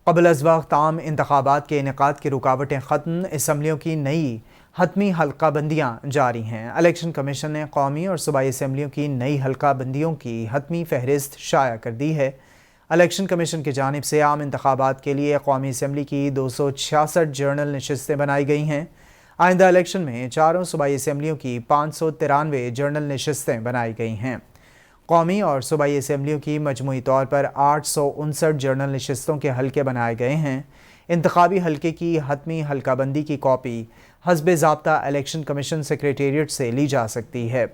قبل از وقت عام انتخابات کے انعقاد کی رکاوٹیں ختم، اسمبلیوں کی نئی حتمی حلقہ بندیاں جاری ہیں۔ الیکشن کمیشن نے قومی اور صوبائی اسمبلیوں کی نئی حلقہ بندیوں کی حتمی فہرست شائع کر دی ہے۔ الیکشن کمیشن کی جانب سے عام انتخابات کے لیے قومی اسمبلی کی 266 جنرل نشستیں بنائی گئی ہیں۔ آئندہ الیکشن میں چاروں صوبائی اسمبلیوں کی 593 جنرل نشستیں بنائی گئی ہیں۔ قومی اور صوبائی اسمبلیوں کی مجموعی طور پر 859 جنرل نشستوں کے حلقے بنائے گئے ہیں۔ انتخابی حلقے کی حتمی حلقہ بندی کی کاپی حسب ضابطہ الیکشن کمیشن سیکریٹریٹ سے لی جا سکتی ہے۔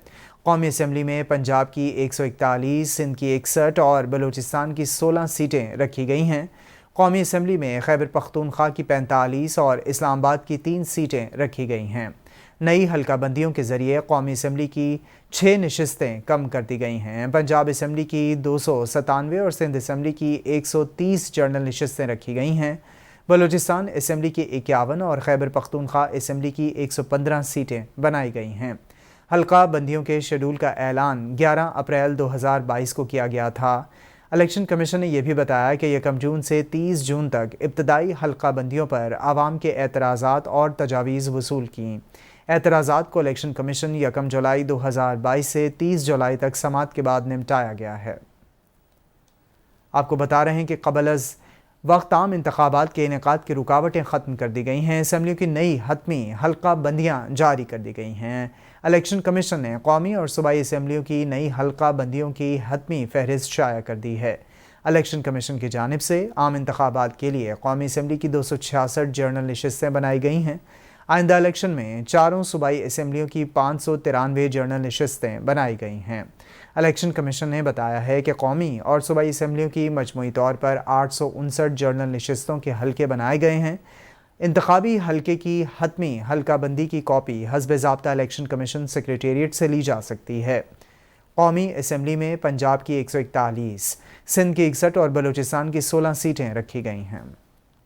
قومی اسمبلی میں پنجاب کی 141، سندھ کی 61 اور بلوچستان کی 16 سیٹیں رکھی گئی ہیں۔ قومی اسمبلی میں خیبر پختونخوا کی 45 اور اسلام آباد کی 3 سیٹیں رکھی گئی ہیں۔ نئی حلقہ بندیوں کے ذریعے قومی اسمبلی کی 6 نشستیں کم کر دی گئی ہیں۔ پنجاب اسمبلی کی 297 اور سندھ اسمبلی کی 130 جنرل نشستیں رکھی گئی ہیں۔ بلوچستان اسمبلی کی 51 اور خیبر پختونخوا اسمبلی کی 115 سیٹیں بنائی گئی ہیں۔ حلقہ بندیوں کے شیڈول کا اعلان 11 اپریل 2022 کو کیا گیا تھا۔ الیکشن کمیشن نے یہ بھی بتایا کہ 1 جون سے 30 جون تک ابتدائی حلقہ بندیوں پر عوام کے اعتراضات اور تجاویز وصول کیں۔ اعتراضات کو الیکشن کمیشن 1 جولائی 2022 سے 30 جولائی تک سماعت کے بعد نمٹایا گیا ہے۔ آپ کو بتا رہے ہیں کہ قبل از وقت عام انتخابات کے انعقاد کی رکاوٹیں ختم کر دی گئی ہیں۔ اسمبلیوں کی نئی حتمی حلقہ بندیاں جاری کر دی گئی ہیں۔ الیکشن کمیشن نے قومی اور صوبائی اسمبلیوں کی نئی حلقہ بندیوں کی حتمی فہرست شائع کر دی ہے۔ الیکشن کمیشن کی جانب سے عام انتخابات کے لیے قومی اسمبلی کی 266 جنرل نشستیں بنائی گئی ہیں۔ آئندہ الیکشن میں چاروں صوبائی اسمبلیوں کی 593 جنرل نشستیں بنائی گئی ہیں۔ الیکشن کمیشن نے بتایا ہے کہ قومی اور صوبائی اسمبلیوں کی مجموعی طور پر 859 جنرل نشستوں کے حلقے بنائے گئے ہیں۔ انتخابی حلقے کی حتمی حلقہ بندی کی کاپی حسب ضابطہ الیکشن کمیشن سیکریٹریٹ سے لی جا سکتی ہے۔ قومی اسمبلی میں پنجاب کی 141، سندھ کی 61 اور بلوچستان کی 16 سیٹیں رکھی گئی ہیں۔